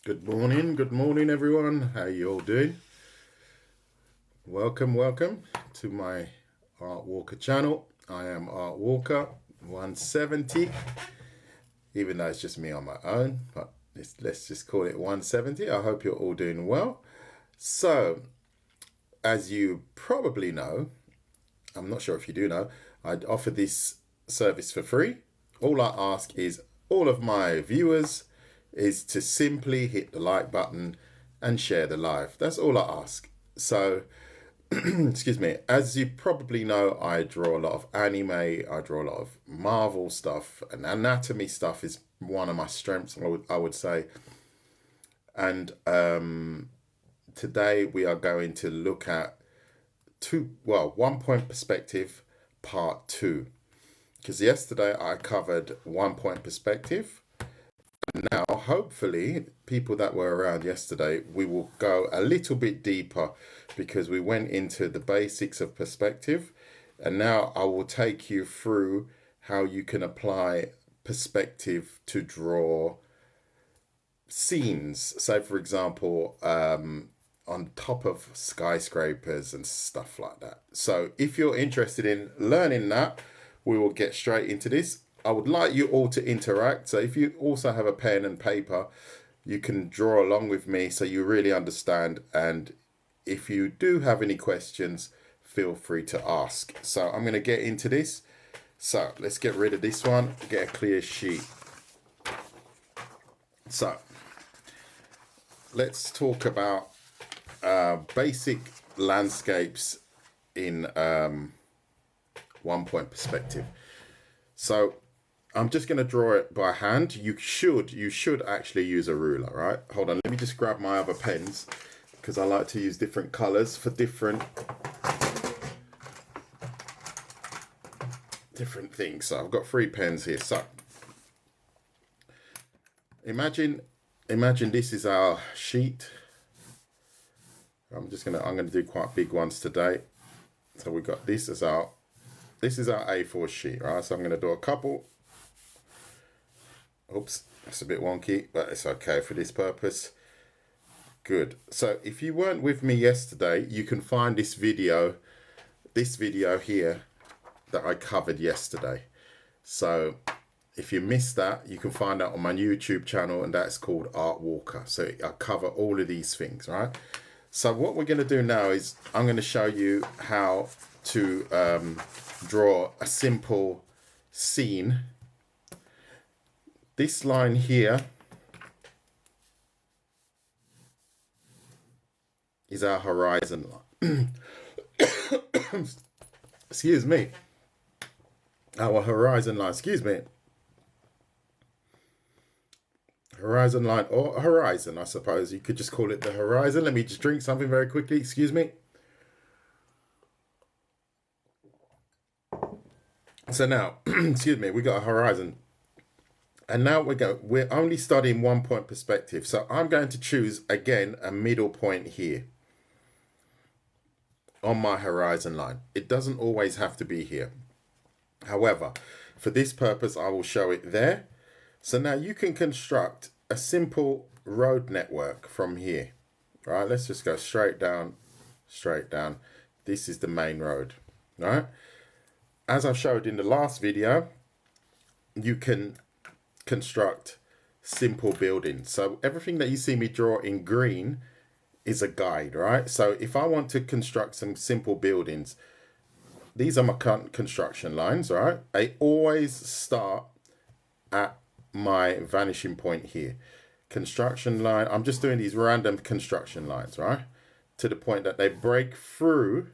Good morning everyone. How you all doing? Welcome to my Art Walker channel. I am Art Walker 170, even though it's just me on my own, but let's just call it 170. I hope you're all doing well. So, as you probably know, I'm not sure if you do know, I offer this service for free. All I ask is all of my viewers is to simply hit the like button and share the live. That's all I ask. So, excuse me, as you probably know, I draw a lot of anime, I draw a lot of Marvel stuff, and anatomy stuff is one of my strengths, I would say. And today we are going to look at 1 point perspective part 2. Because yesterday I covered 1 point perspective. Now, hopefully, people that were around yesterday, we will go a little bit deeper because we went into the basics of perspective. And now I will take you through how you can apply perspective to draw scenes. So, for example, on top of skyscrapers and stuff like that. So, if you're interested in learning that, we will get straight into this. I would like you all to interact. So if you also have a pen and paper, you can draw along with me so you really understand. And if you do have any questions, feel free to ask. So I'm going to get into this. So let's get rid of this one, get a clear sheet. So let's talk about basic landscapes in 1 point perspective. So I'm just going to draw it by hand. You should actually use a ruler, right? Hold on, let me just grab my other pens because I like to use different colors for different things. So I've got 3 pens here. So imagine this is our sheet. I'm going to do quite big ones today. So we've got this is our A4 sheet, right? So I'm going to do a couple. Oops, that's a bit wonky, but it's okay for this purpose. Good. So if you weren't with me yesterday, you can find this video here that I covered yesterday. So if you missed that, you can find that on my YouTube channel, and that's called Art Walker. So I cover all of these things, right? So what we're going to do now is I'm going to show you how to draw a simple scene. This line here is our horizon line. Excuse me. Our horizon line, Horizon line, or horizon, I suppose. You could just call it the horizon. Let me just drink something very quickly. Excuse me. So now, excuse me, we got a horizon. And now we're only studying 1 point perspective. So I'm going to choose, again, a middle point here on my horizon line. It doesn't always have to be here. However, for this purpose, I will show it there. So now you can construct a simple road network from here. Right, let's just go straight down. This is the main road, right? As I showed in the last video, you can construct simple buildings. So everything that you see me draw in green is a guide, right? So if I want to construct some simple buildings, these are my construction lines, right? I always start at my vanishing point here. Construction line, I'm just doing these random construction lines, right? To the point that they break through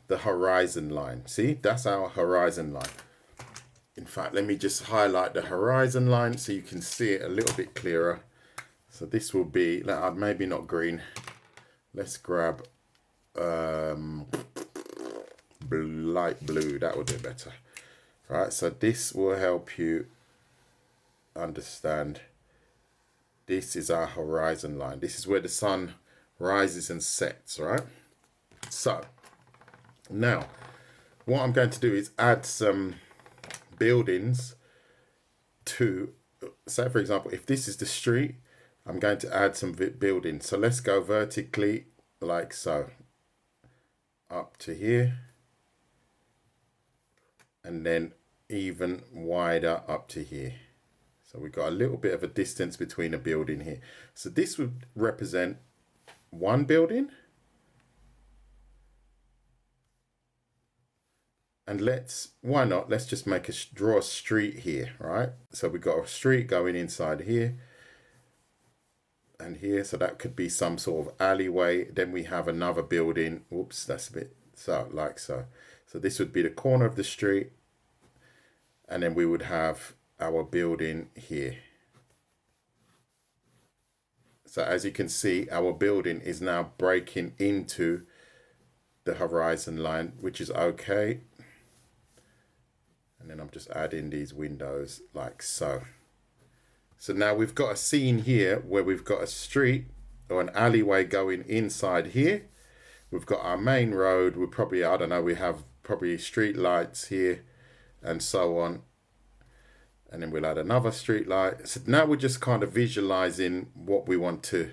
the horizon line. See, that's our horizon line. In fact, let me just highlight the horizon line so you can see it a little bit clearer. So this will be, maybe not green. Let's grab light blue. That would be better. Right, so this will help you understand. This is our horizon line. This is where the sun rises and sets, right? So now what I'm going to do is add some buildings to, say for example, if this is the street, I'm going to add some building. So let's go vertically like so, up to here, and then even wider up to here. So we've got a little bit of a distance between a building here. So this would represent one building. And why not? Let's just draw a street here, right? So we've got a street going inside here and here. So that could be some sort of alleyway. Then we have another building. Whoops, that's a bit like so. So this would be the corner of the street. And then we would have our building here. So as you can see, our building is now breaking into the horizon line, which is okay. And then I'm just adding these windows like so. So now we've got a scene here where we've got a street or an alleyway going inside here. We've got our main road. We probably, I don't know, we have probably street lights here and so on. And then we'll add another street light. So now we're just kind of visualizing what we want to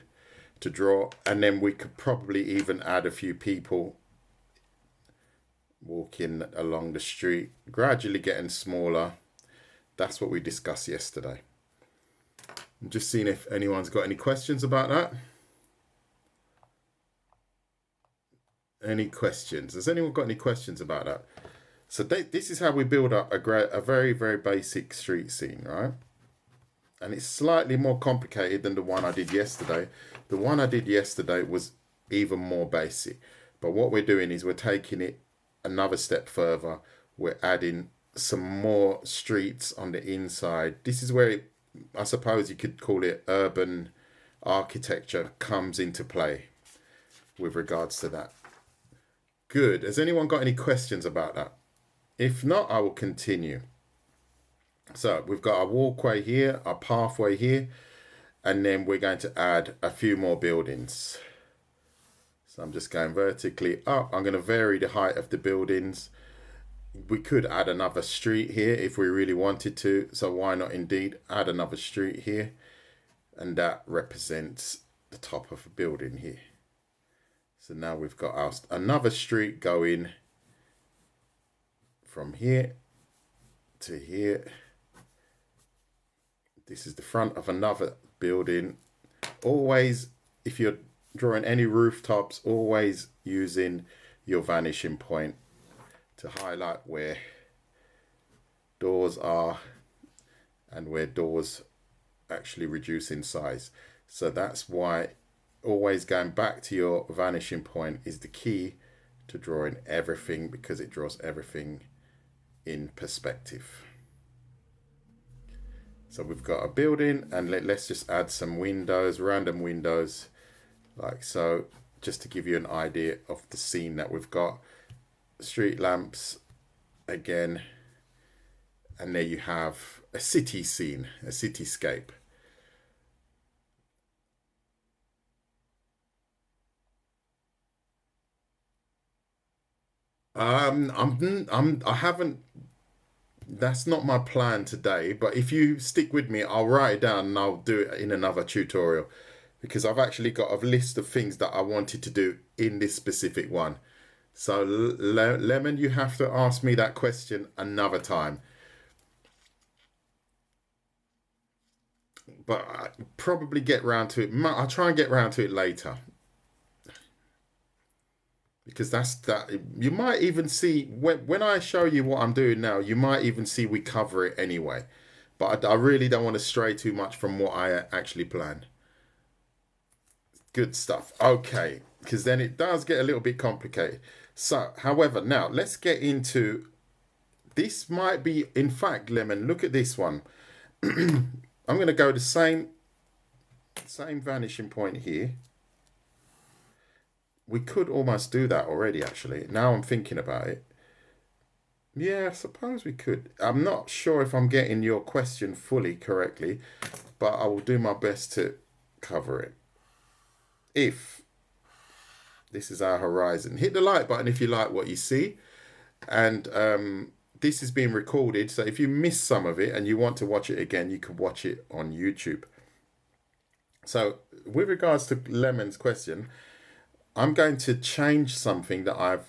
draw. And then we could probably even add a few people walking along the street, gradually getting smaller. That's what we discussed yesterday. I'm just seeing if anyone's got any questions about that. Any questions? Has anyone got any questions about that? So this is how we build up a very, very basic street scene, right? And it's slightly more complicated than the one I did yesterday. The one I did yesterday was even more basic. But what we're doing is we're taking it another step further. We're adding some more streets on the inside. This is where I suppose you could call it urban architecture comes into play with regards to that. Good. Has anyone got any questions about that? If not, I will continue. So we've got our walkway here, our pathway here, and then we're going to add a few more buildings. So I'm just going vertically up. I'm going to vary the height of the buildings. We could add another street here if we really wanted to. So why not indeed add another street here? And that represents the top of a building here. So now we've got another street going from here to here. This is the front of another building. Always, if you're drawing any rooftops, always using your vanishing point to highlight where doors are and where doors actually reduce in size. So that's why always going back to your vanishing point is the key to drawing everything, because it draws everything in perspective. So we've got a building, and let's just add some windows, random windows like so, just to give you an idea of the scene that we've got. Street lamps again, and there you have a city scene, a cityscape. I haven't, that's not my plan today, but if you stick with me, I'll write it down and I'll do it in another tutorial, because I've actually got a list of things that I wanted to do in this specific one. So Lemon, you have to ask me that question another time. But I probably get round to it. I'll try and get round to it later. Because you might even see, when I show you what I'm doing now, you might even see we cover it anyway. But I really don't want to stray too much from what I actually planned. Good stuff. Okay, because then it does get a little bit complicated. So, however, now let's get into, this might be, in fact, Lemon, look at this one. I'm going to go the same vanishing point here. We could almost do that already, actually. Now I'm thinking about it. Yeah, I suppose we could. I'm not sure if I'm getting your question fully correctly, but I will do my best to cover it. If this is our horizon, hit the like button if you like what you see. And this is being recorded, so if you miss some of it and you want to watch it again, you can watch it on YouTube. So with regards to Lemon's question, I'm going to change something that I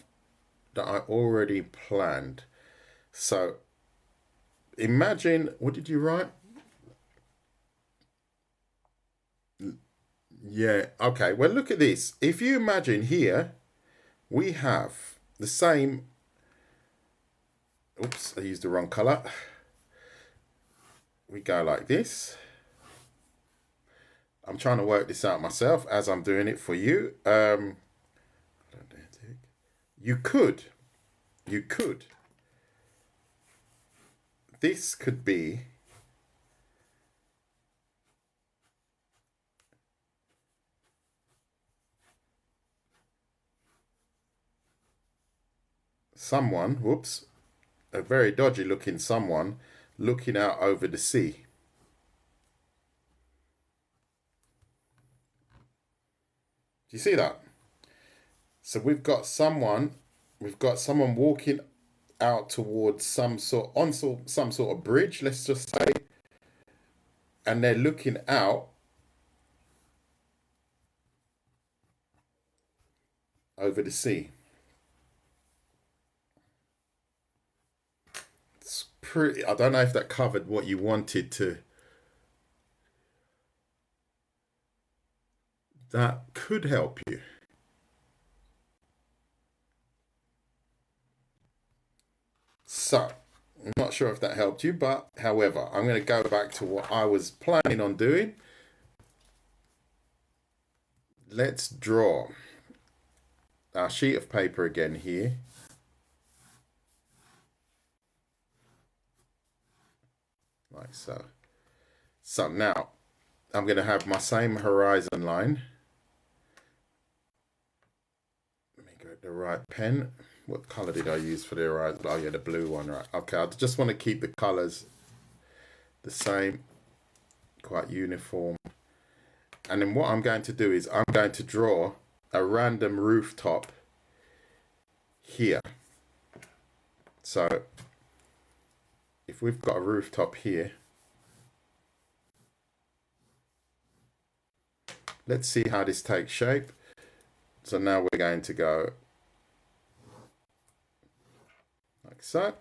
already planned. So imagine, what did you write? Yeah, okay. Well, look at this. If you imagine here, we have the same. Oops, I used the wrong color. We go like this. I'm trying to work this out myself as I'm doing it for you. You could. This could be someone, whoops, a very dodgy looking someone looking out over the sea. Do you see that? So we've got someone walking out towards some sort of bridge, let's just say, and they're looking out over the sea. It's pretty. I don't know if that covered what you wanted to. That could help you. So, I'm not sure if that helped you, but however, I'm going to go back to what I was planning on doing. Let's draw our sheet of paper again here. Like so. So now I'm going to have my same horizon line. Let me get the right pen. What color did I use for the horizon? Oh yeah, the blue one, right. Okay, I just want to keep the colors the same, quite uniform. And then what I'm going to do is I'm going to draw a random rooftop here. So if we've got a rooftop here, let's see how this takes shape. So now we're going to go like so.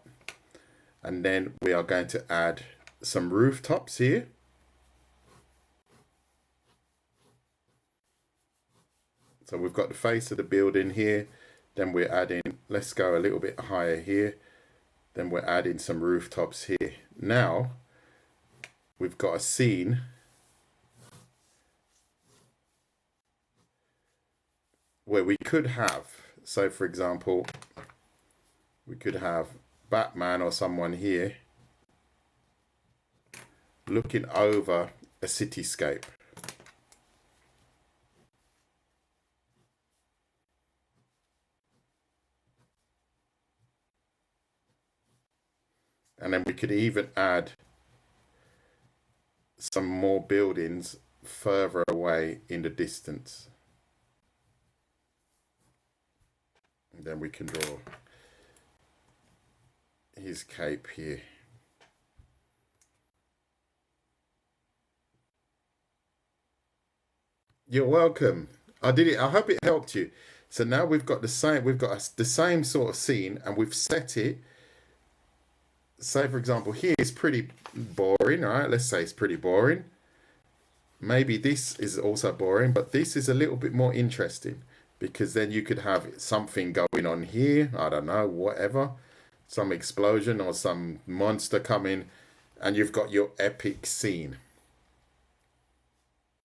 And then we are going to add some rooftops here. So we've got the face of the building here. Then we're adding, let's go a little bit higher here. Then we're adding some rooftops here. Now we've got a scene where we could have, so for example, we could have Batman or someone here looking over a cityscape. And then we could even add some more buildings further away in the distance. And then we can draw his cape here. You're welcome. I did it. I hope it helped you. So now we've got the same sort of scene, and we've set it. Say for example, here is pretty boring, right? Let's say it's pretty boring. Maybe this is also boring, but this is a little bit more interesting because then you could have something going on here. I don't know, whatever, some explosion or some monster coming, and you've got your epic scene.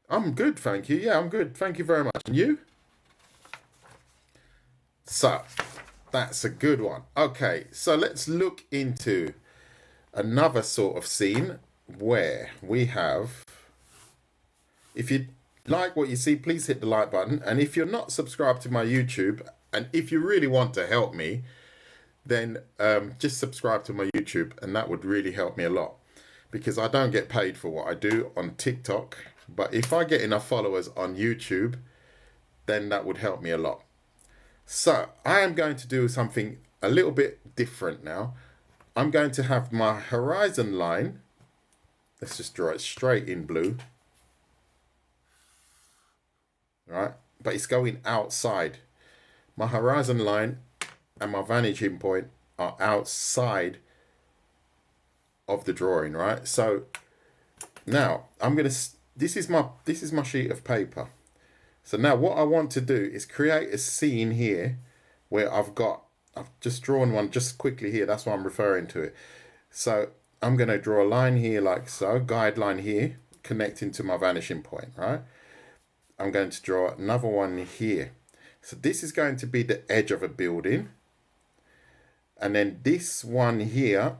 I'm good, thank you. Yeah, I'm good. Thank you very much. And you? So, that's a good one. Okay, so let's look into another sort of scene where we have, if you like what you see, please hit the like button. And if you're not subscribed to my YouTube, and if you really want to help me, then just subscribe to my YouTube, and that would really help me a lot because I don't get paid for what I do on TikTok. But if I get enough followers on YouTube, then that would help me a lot. So I am going to do something a little bit different now. I'm going to have my horizon line. Let's just draw it straight in blue. right? But it's going outside. My horizon line and my vanishing point are outside of the drawing, right? So now I'm gonna. This is my sheet of paper. So now what I want to do is create a scene here where I've just drawn one just quickly here. That's why I'm referring to it. So I'm going to draw a line here like so, guideline here, connecting to my vanishing point, right? I'm going to draw another one here. So this is going to be the edge of a building. And then this one here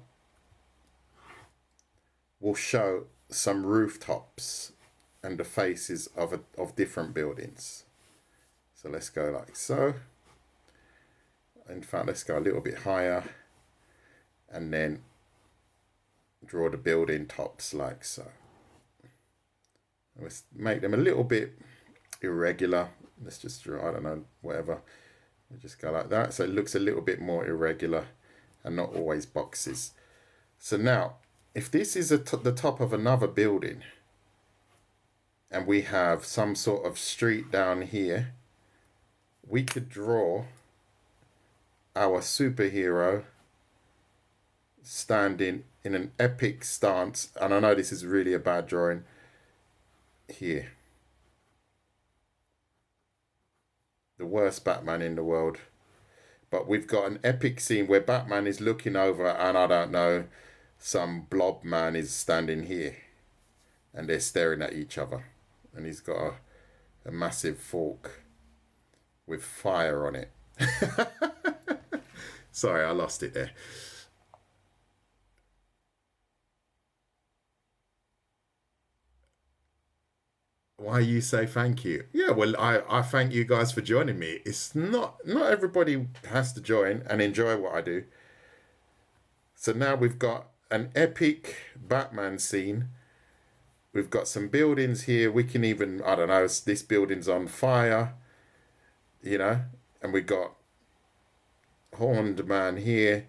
will show some rooftops and the faces of different buildings. So let's go like so. In fact, let's go a little bit higher and then draw the building tops like so. Let's make them a little bit irregular. Let's just draw, I don't know, whatever. We'll just go like that. So it looks a little bit more irregular and not always boxes. So now, if this is the top of another building and we have some sort of street down here, we could draw our superhero standing in an epic stance. And I know this is really a bad drawing here. The worst Batman in the world. But we've got an epic scene where Batman is looking over and I don't know, some blob man is standing here. And they're staring at each other. And he's got a massive fork with fire on it. Sorry, I lost it there. Why you say thank you? Yeah, well, I thank you guys for joining me. It's not everybody has to join and enjoy what I do. So now we've got an epic Batman scene. We've got some buildings here. We can even, I don't know, this building's on fire, you know, and we got Horned Man here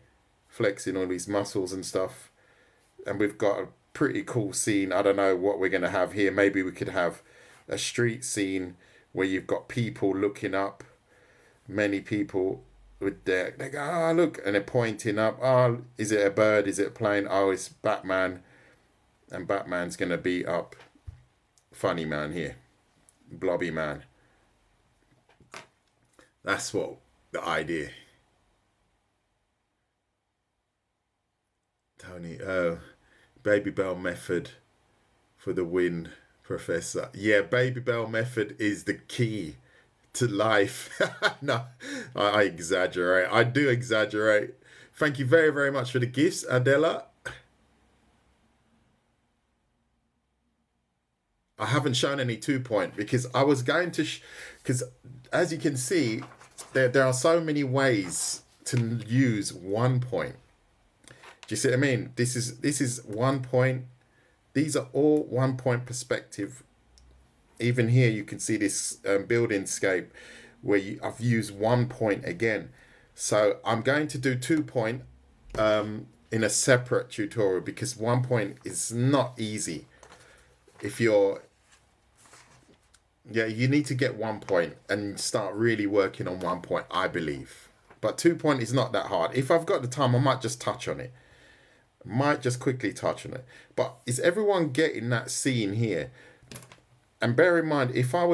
flexing all these muscles and stuff. And we've got a pretty cool scene. I don't know what we're going to have here. Maybe we could have a street scene where you've got people looking up, many people with they go, oh, look, and they're pointing up. Oh, is it a bird? Is it a plane? Oh, it's Batman. And Batman's going to beat up Funny Man here. Blobby Man. That's what the idea. Tony, Baby Bell method for the win, Professor. Yeah, Baby Bell method is the key to life. No, I exaggerate. I do exaggerate. Thank you very, very much for the gifts, Adela. I haven't shown any 2-point because I was going to, because as you can see, there are so many ways to use 1 point. Do you see what I mean? This is 1 point. These are all 1 point perspective. Even here, you can see this building scape where I've used 1 point again. So I'm going to do 2 point in a separate tutorial because 1 point is not easy. If you're, yeah, you need to get 1 point and start really working on 1 point, I believe. But 2 point is not that hard. If I've got the time, I might just touch on it. Might just quickly touch on it. But is everyone getting that scene here? And bear in mind, if you're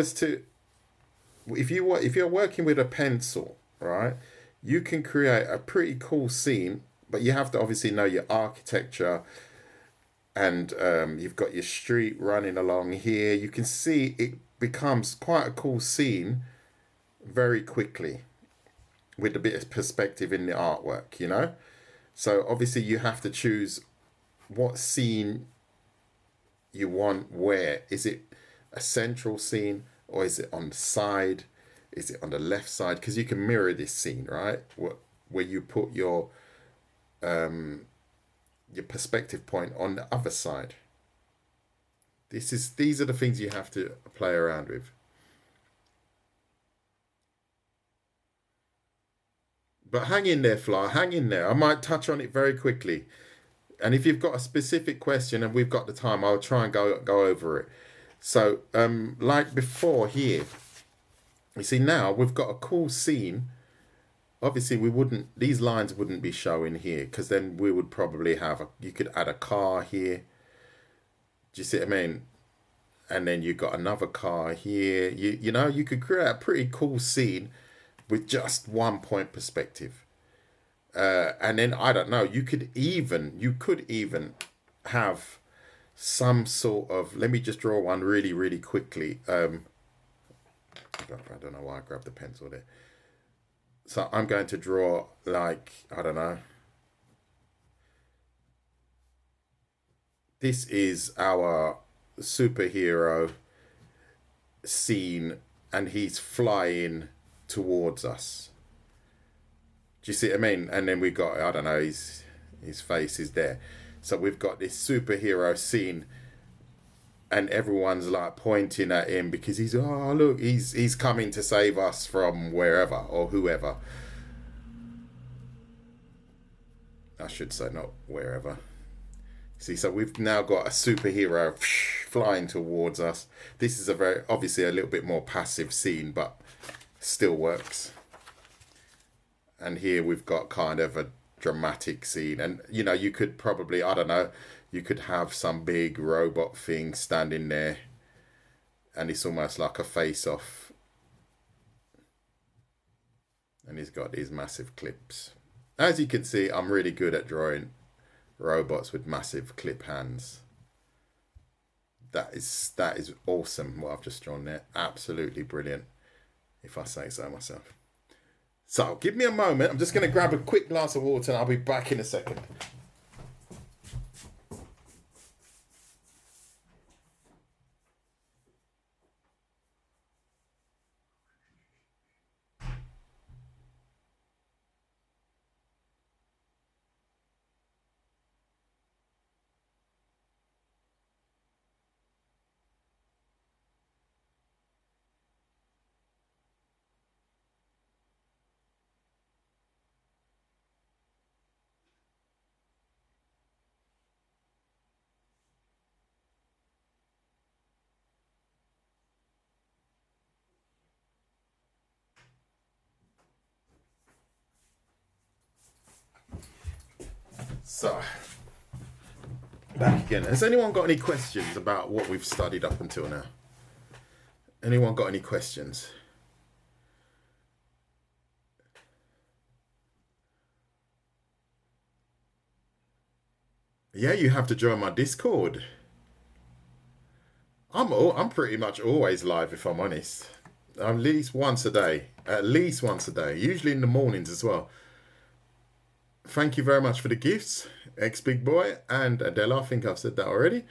working with a pencil, right, you can create a pretty cool scene, but you have to obviously know your architecture. And you've got your street running along here. You can see it becomes quite a cool scene very quickly with a bit of perspective in the artwork, you know? So obviously you have to choose what scene you want where. Is it a central scene or is it on the side? Is it on the left side? Because you can mirror this scene, right? Where you put your perspective point on the other side. These are the things you have to play around with. But hang in there, Fly, hang in there. I might touch on it very quickly. And if you've got a specific question and we've got the time, I'll try and go over it. So, like before here, You see, now we've got a cool scene. Obviously, these lines wouldn't be showing here, because then we would probably have, you could add a car here. Do you see what I mean? And then you got another car here. You know, you could create a pretty cool scene with just 1 point perspective. And then, I don't know, you could even have some sort of, let me just draw one really, really quickly. I don't know why I grabbed the pencil there. So I'm going to draw, like, I don't know. This is our superhero scene, and he's flying towards us. Do you see what I mean? And then we got, I don't know, his face is there. So we've got this superhero scene, and everyone's like pointing at him because he's, oh look, he's coming to save us from wherever or whoever. I should say not wherever. See, so we've now got a superhero flying towards us. This is obviously a little bit more passive scene, but still works. And here we've got kind of a dramatic scene. And, you know, you could probably, I don't know, you could have some big robot thing standing there. And it's almost like a face-off. And he's got these massive clips. As you can see, I'm really good at drawing robots with massive clip hands. That is awesome what I've just drawn there. Absolutely brilliant, if I say so myself. So give me a moment. I'm just going to grab a quick glass of water and I'll be back in a second. So, back again. Has anyone got any questions about what we've studied up until now? Anyone got any questions? Yeah, you have to join my Discord. I'm pretty much always live, if I'm honest. At least once a day. At least once a day. Usually in the mornings as well. Thank you very much for the gifts, ex-big boy and Adela. I think I've said that already.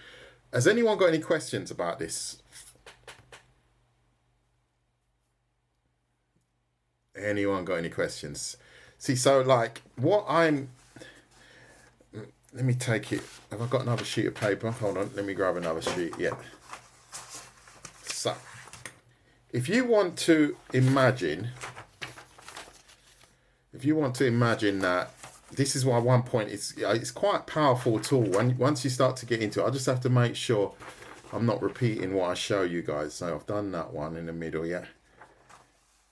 Has anyone got any questions about this? Anyone got any questions? See, so like let me take it. Have I got another sheet of paper? Hold on, let me grab another sheet. Yeah. So, if you want to imagine that this is why 1 point it's quite a powerful tool. Once you start to get into it, I just have to make sure I'm not repeating what I show you guys. So I've done that one in the middle, yeah.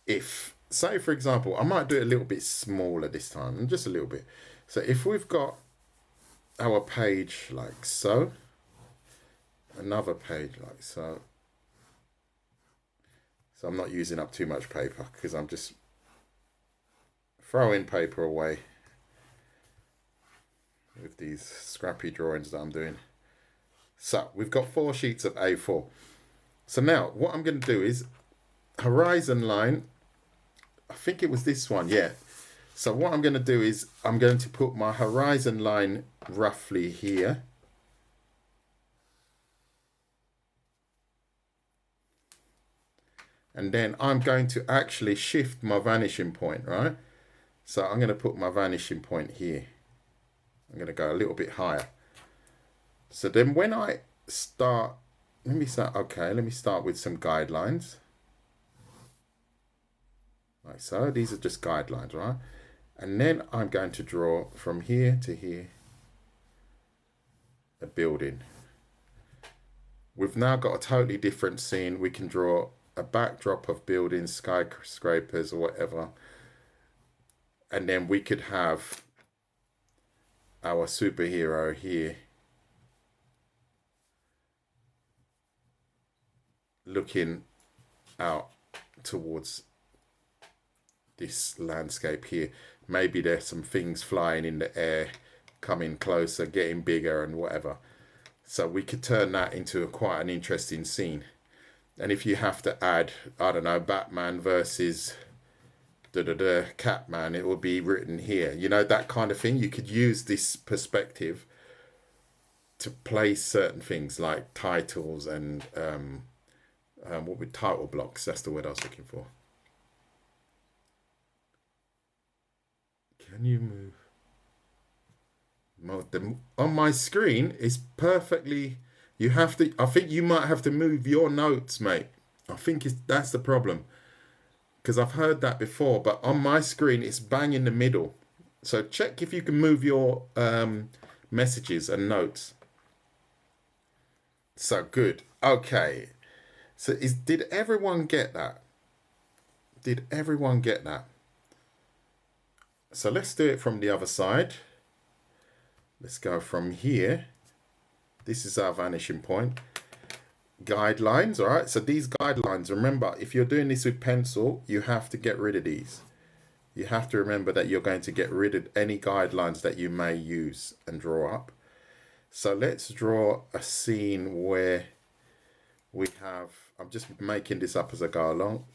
If, say for example, I might do it a little bit smaller this time, just a little bit. So if we've got our page like so, another page like so. So I'm not using up too much paper because I'm just throwing paper away with these scrappy drawings that I'm doing. So we've got 4 sheets of A4. So now what I'm going to do is horizon line. I think it was this one, yeah. So what I'm going to do is I'm going to put my horizon line roughly here. And then I'm going to actually shift my vanishing point, right? So I'm going to put my vanishing point here. I'm going to go a little bit higher. So then when I start, let me start with some guidelines. Like so, these are just guidelines, right? And then I'm going to draw from here to here a building. We've now got a totally different scene. We can draw a backdrop of buildings, skyscrapers or whatever. And then we could have our superhero here looking out towards this landscape here. Maybe there's some things flying in the air, coming closer, getting bigger and whatever. So we could turn that into quite an interesting scene. And if you have to add, I don't know, Batman versus Catman, it will be written here. You know, that kind of thing. You could use this perspective to place certain things like titles and what would title blocks? That's the word I was looking for. Can you move? On my screen is perfectly. You have to. I think you might have to move your notes, mate. I think that's the problem, because I've heard that before. But on my screen, it's bang in the middle. So check if you can move your messages and notes. So good. Okay. So did everyone get that? Did everyone get that? So let's do it from the other side. Let's go from here. This is our vanishing point. Guidelines, all right? So these guidelines, remember, if you're doing this with pencil, you have to get rid of these. You have to remember that you're going to get rid of any guidelines that you may use and draw up. So let's draw a scene where we have, I'm just making this up as I go along.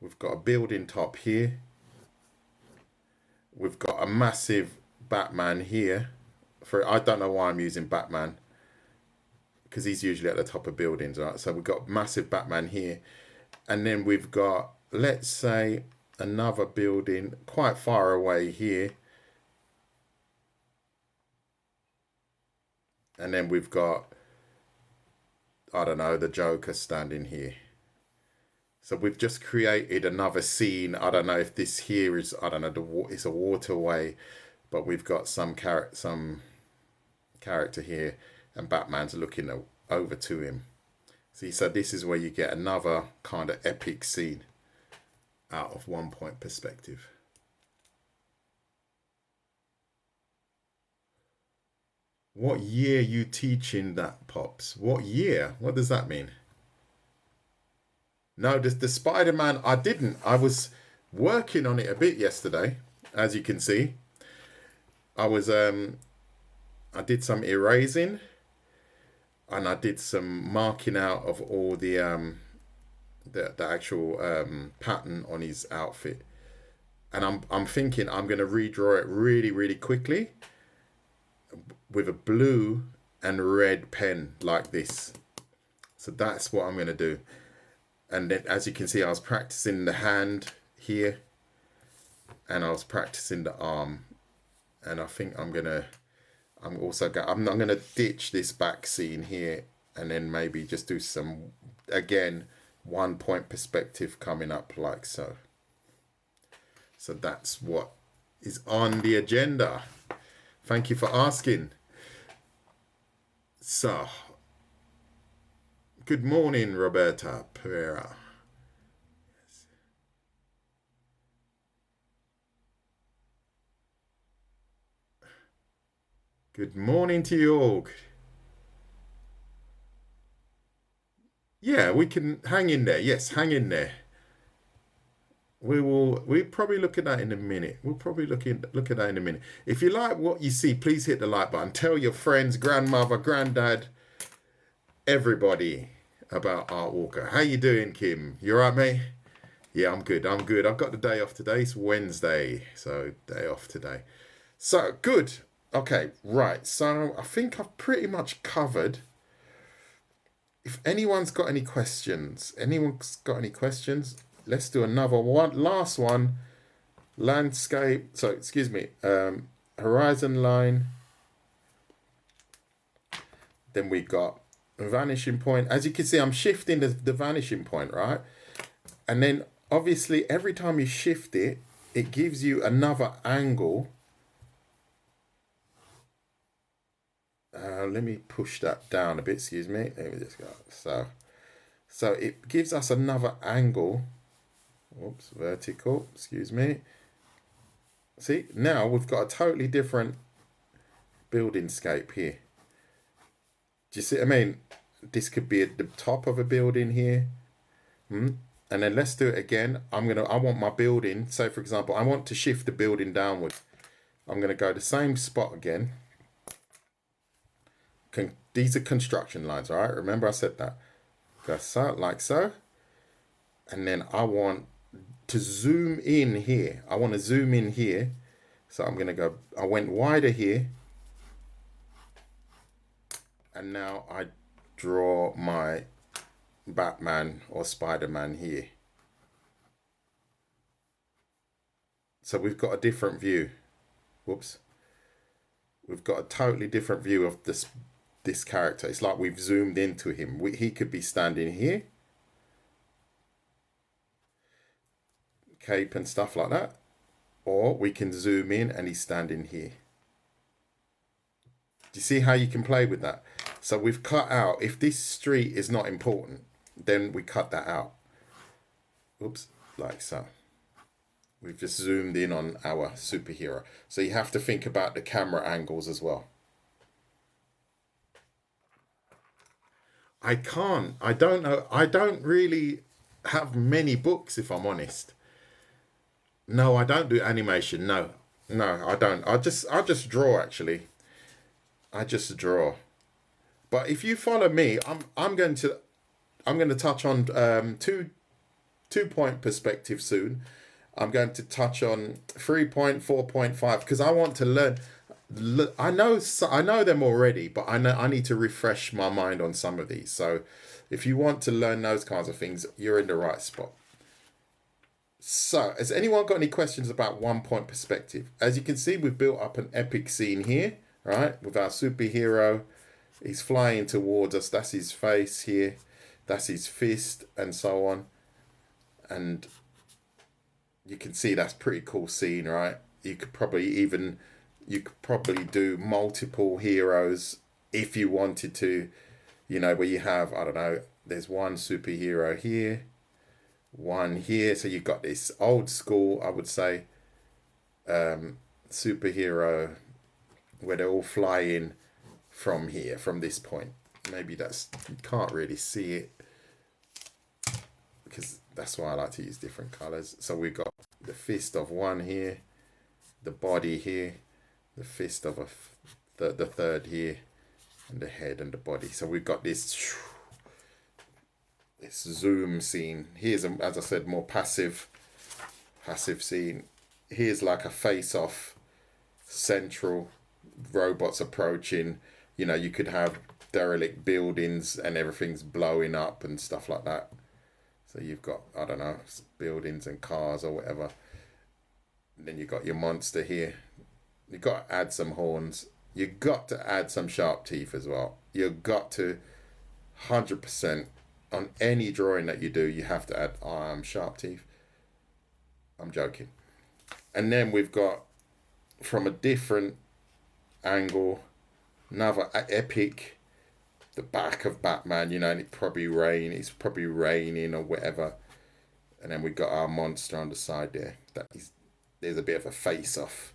We've got a building top here. We've got a massive Batman here. I don't know why I'm using Batman, because he's usually at the top of buildings, right? So we've got massive Batman here. And then we've got, let's say, another building quite far away here. And then we've got, I don't know, the Joker standing here. So we've just created another scene. I don't know if this here is, I don't know, it's a waterway, but we've got some character here, and Batman's looking over to him. See, so this is where you get another kind of epic scene out of one point perspective. What year you teaching that, Pops? What year? What does that mean? No, the Spider-Man, I didn't. I was working on it a bit yesterday, as you can see. I did some erasing, and I did some marking out of all the actual pattern on his outfit. And I'm thinking I'm going to redraw it really, really quickly with a blue and red pen like this. So that's what I'm going to do. And then, as you can see, I was practicing the hand here, and I was practicing the arm. And I think I'm gonna ditch this back scene here, and then maybe just do some, again, 1 point perspective coming up like so. So that's what is on the agenda. Thank you for asking. So, good morning, Roberta Pereira. Yes. Good morning to you all. Yeah, we can hang in there. Yes, hang in there. We'll probably look at that in a minute. We'll probably look at that in a minute. If you like what you see, please hit the like button. Tell your friends, grandmother, granddad, everybody about Art Walker. How you doing, Kim? You alright, mate? Yeah, I'm good. I've got the day off today. It's Wednesday, so day off today. So, good. Okay, right. So, I think I've pretty much covered. If anyone's got any questions, let's do another one. Last one. Landscape. So, excuse me. Horizon line. Then we got vanishing point. As you can see, I'm shifting the vanishing point, right? And then obviously every time you shift it, it gives you another angle. Let me push that down a bit, excuse me. Let me just go. So it gives us another angle. Oops, vertical, excuse me. See, now we've got a totally different building scape here. Do you see what I mean? This could be at the top of a building here. And then let's do it again. I want my building, say for example, I want to shift the building downwards. I'm gonna go the same spot again. These are construction lines, all right? Remember I said that. Go so, like so. And then I want to zoom in here. I want to zoom in here. So I'm gonna go, I went wider here. And now I draw my Batman or Spider-Man here. So we've got a different view. Whoops. We've got a totally different view of this character. It's like we've zoomed into him. He could be standing here. Cape and stuff like that. Or we can zoom in and he's standing here. Do you see how you can play with that? So we've cut out, if this street is not important, then we cut that out. Oops, like so. We've just zoomed in on our superhero. So you have to think about the camera angles as well. I don't know. I don't really have many books, if I'm honest. No, I don't do animation. No, I don't. I just draw, actually. I just draw. But if you follow me, I'm going to touch on 2-point perspective soon. I'm going to touch on 3-point, 4.5 because I want to learn. I know them already, but I need to refresh my mind on some of these. So if you want to learn those kinds of things, you're in the right spot. So has anyone got any questions about 1-point perspective? As you can see, we've built up an epic scene here, right? With our superhero. He's flying towards us. That's his face here. That's his fist and so on. And you can see that's pretty cool scene, right? You could probably do multiple heroes if you wanted to, where you have, I don't know, there's one superhero here, one here. So you've got this old school, I would say, superhero where they all fly in from here, from this point. Maybe you can't really see it because that's why I like to use different colors. So we've got the fist of one here, the body here, the fist of the third here, and the head and the body. So we've got this zoom scene. Here's, as I said, more passive scene. Here's like a face-off central, robots approaching. You could have derelict buildings and everything's blowing up and stuff like that. So you've got, I don't know, buildings and cars or whatever. And then you've got your monster here. You've got to add some horns. You've got to add some sharp teeth as well. You've got to 100% on any drawing that you do, you have to add sharp teeth. I'm joking. And then we've got, from a different angle, another epic, the back of Batman, and it's probably raining or whatever. And then we got our monster on the side there. There's a bit of a face-off.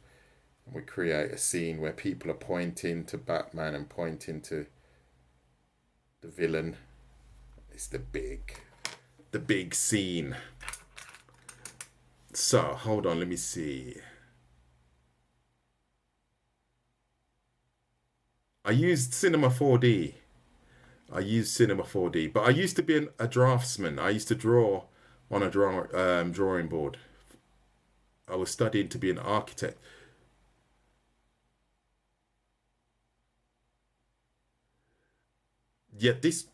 And we create a scene where people are pointing to Batman and pointing to the villain. It's the big scene. So, hold on, let me see. I used Cinema 4D. But I used to be a draftsman. I used to draw on a drawing board. I was studying to be an architect. Yeah, this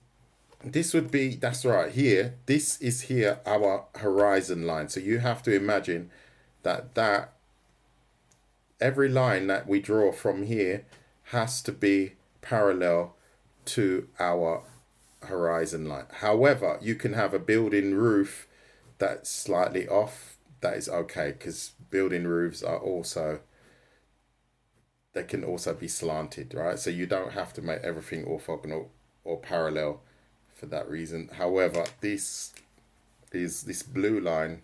would be, that's right, here. This is here our horizon line. So you have to imagine that every line that we draw from here has to be parallel to our horizon line. However, you can have a building roof that's slightly off. That is okay, because building roofs are they can also be slanted, right? So you don't have to make everything orthogonal or parallel for that reason. However, this blue line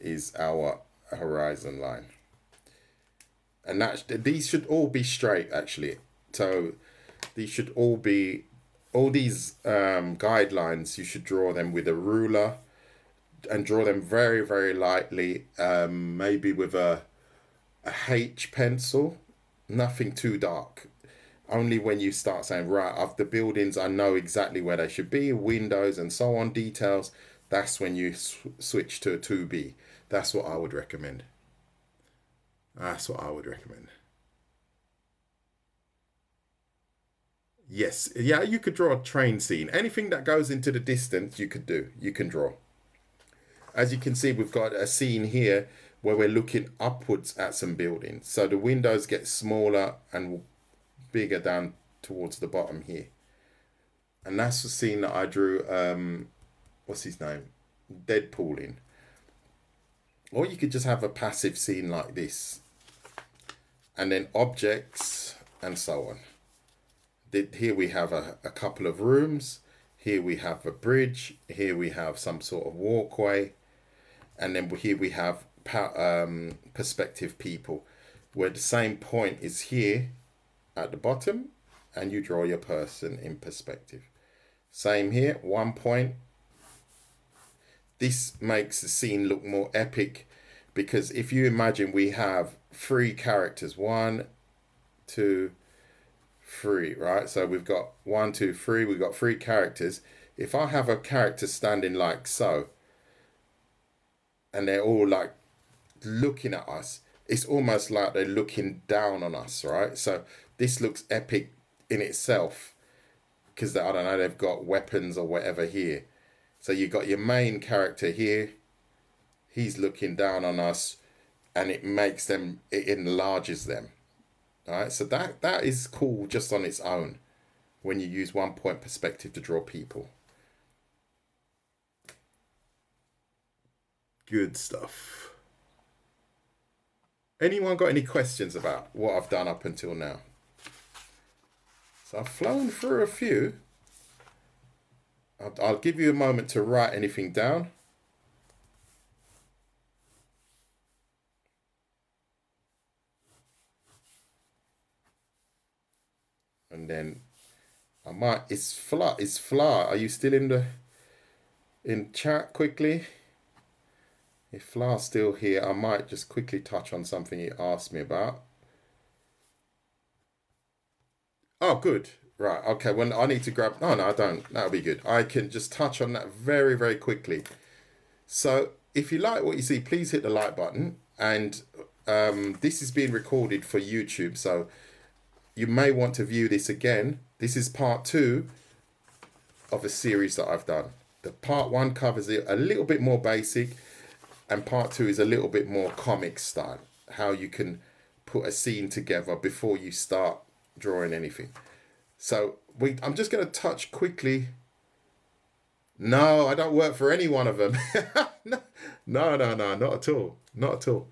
is our horizon line. And these should all be straight, actually. So these should all be, all these guidelines, you should draw them with a ruler and draw them very, very lightly, maybe with a H pencil, nothing too dark. Only when you start saying, right, of the buildings, I know exactly where they should be, windows and so on, details, that's when you switch to a 2B. That's what I would recommend. That's what I would recommend. Yes, yeah, you could draw a train scene. Anything that goes into the distance, you can draw. As you can see, we've got a scene here where we're looking upwards at some buildings. So the windows get smaller and bigger down towards the bottom here. And that's the scene that I drew, what's his name? Deadpool in. Or you could just have a passive scene like this. And then objects and so on. Here we have a couple of rooms. Here we have a bridge. Here we have some sort of walkway. And then here we have perspective people, where the same point is here at the bottom, and you draw your person in perspective. Same here, 1 point. This makes the scene look more epic, because if you imagine we have 3 characters, 1, 2, 3, right? So we've got 1, 2, 3, we've got 3 characters. If I have a character standing like so, and they're all like looking at us, it's almost like they're looking down on us, right? So this looks epic in itself, because I don't know, they've got weapons or whatever here. So you've got your main character here, he's looking down on us, and it makes them, it enlarges them. All right, so that is cool just on its own when you use 1 point perspective to draw people. Good stuff. Anyone got any questions about what I've done up until now? So I've flown through a few. I'll give you a moment to write anything down. And then I might, it's Fla. Are you still in chat quickly? If Fla's still here, I might just quickly touch on something he asked me about. Oh, good. Right, okay, well, I need to grab... Oh, no, I don't. That'll be good. I can just touch on that very, very quickly. So, if you like what you see, please hit the like button. And this is being recorded for YouTube, so you may want to view this again. This is part 2 of a series that I've done. The part 1 covers it a little bit more basic, and part 2 is a little bit more comic style. How you can put a scene together before you start drawing anything. So I'm just going to touch quickly. No, I don't work for any one of them. No, not at all. Not at all.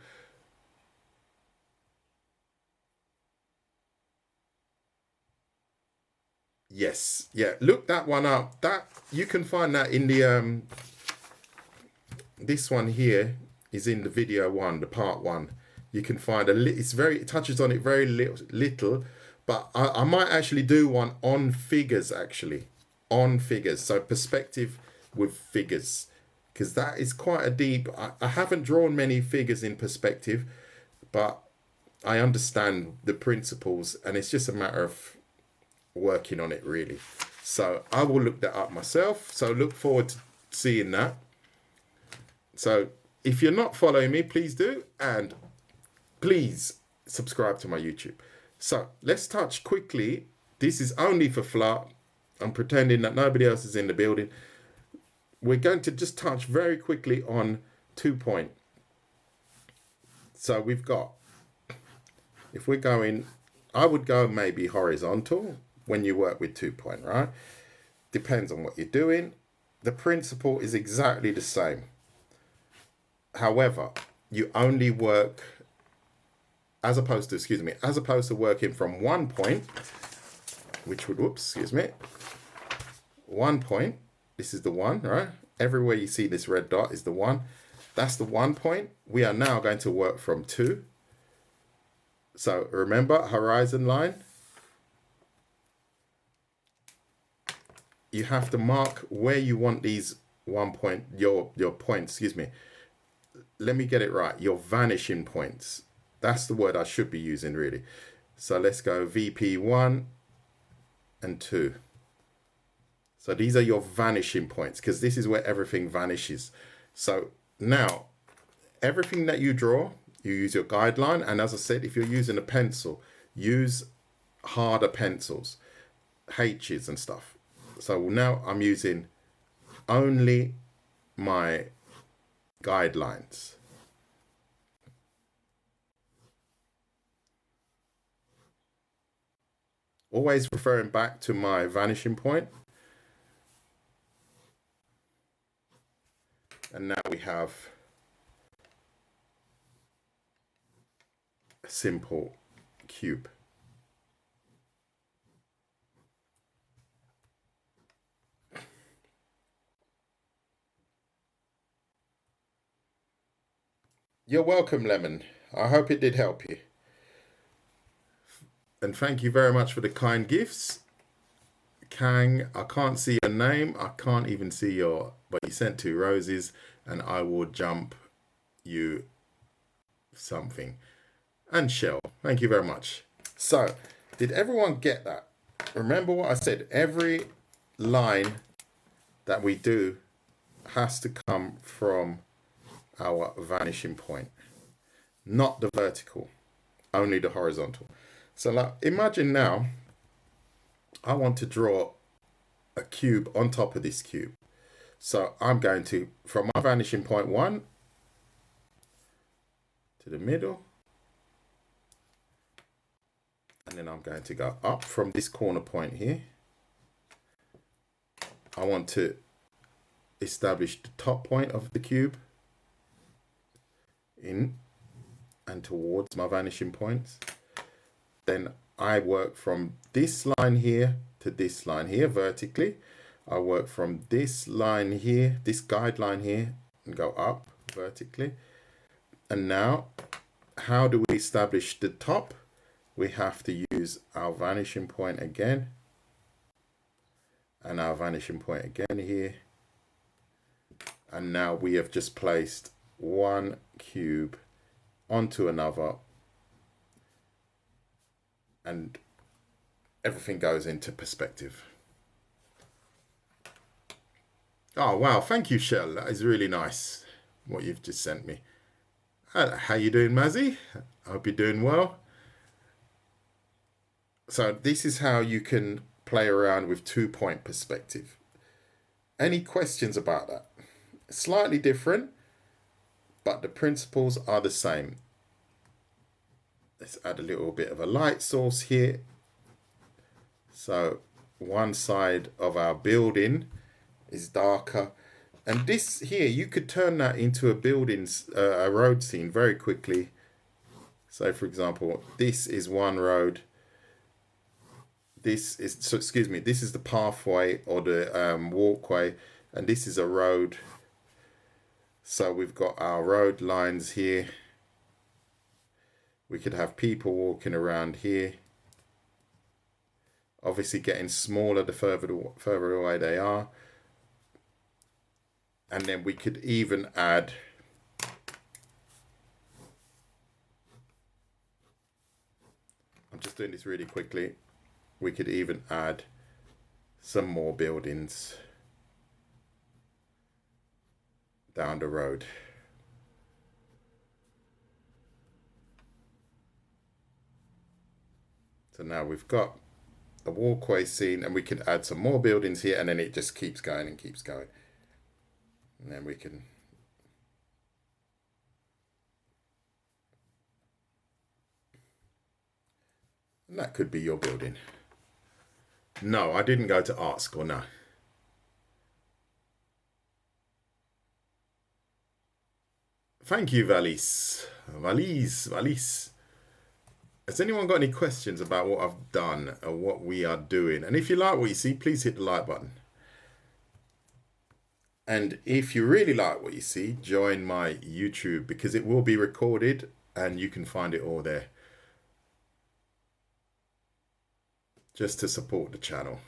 Yes, yeah. Look that one up. That you can find that in the this one here is in the video 1, the part 1. You can find it touches on it very little. But I might actually do one on figures, actually. On figures. So perspective with figures. Because that is quite a deep... I haven't drawn many figures in perspective. But I understand the principles. And it's just a matter of working on it, really. So I will look that up myself. So look forward to seeing that. So if you're not following me, please do. And please subscribe to my YouTube. So let's touch quickly. This is only for Fla. I'm pretending that nobody else is in the building. We're going to just touch very quickly on 2 point. So we've got, if we're going, I would go maybe horizontal when you work with 2 point, right? Depends on what you're doing. The principle is exactly the same. However, you only work... as opposed to working from 1 point, which would, 1 point, This is the 1, right? Everywhere you see this red dot is the 1. That's the 1 point. We are now going to work from 2. So remember, horizon line. You have to mark where you want these your points, excuse me. Let me get it right. Your vanishing points. That's the word I should be using, really. So let's go VP1 and 2. So these are your vanishing points, because this is where everything vanishes. So now, everything that you draw, you use your guideline. And as I said, if you're using a pencil, use harder pencils, H's and stuff. So now I'm using only my guidelines. Always referring back to my vanishing point. And now we have a simple cube. You're welcome, Lemon. I hope it did help you. And thank you very much for the kind gifts. Kang, I can't see your name. I can't even see your, but you sent 2 roses, and I will jump you something. And Shell, thank you very much. So, did everyone get that? Remember what I said, every line that we do has to come from our vanishing point, not the vertical, only the horizontal. So like, imagine now I want to draw a cube on top of this cube. So I'm going to, from my vanishing point 1 to the middle, and then I'm going to go up from this corner point here. I want to establish the top point of the cube in and towards my vanishing points. Then I work from this line here to this line here vertically. I work from this line here, this guideline here, and go up vertically. And now, how do we establish the top? We have to use our vanishing point again, and our vanishing point again here. And now we have just placed one cube onto another, and everything goes into perspective. Oh wow, thank you, Shell. That is really nice what you've just sent me. How you doing, Mazzy? I hope you're doing well. So this is how you can play around with 2-point perspective. Any questions about that? Slightly different, but the principles are the same. Let's add a little bit of a light source here. So one side of our building is darker. And this here, you could turn that into a road scene very quickly. So for example, this is one road. This is the pathway or the walkway, and this is a road. So we've got our road lines here. We could have people walking around here. Obviously getting smaller the further away they are. And then we could even add I'm just doing this really quickly. We could even add some more buildings down the road. So now we've got a walkway scene, and we could add some more buildings here, and then it just keeps going and keeps going. And then we can and that could be your building. No, I didn't go to art school, no. Thank you, Valise. Has anyone got any questions about what I've done or what we are doing? And if you like what you see, please hit the like button. And if you really like what you see, join my YouTube, because it will be recorded and you can find it all there. Just to support the channel,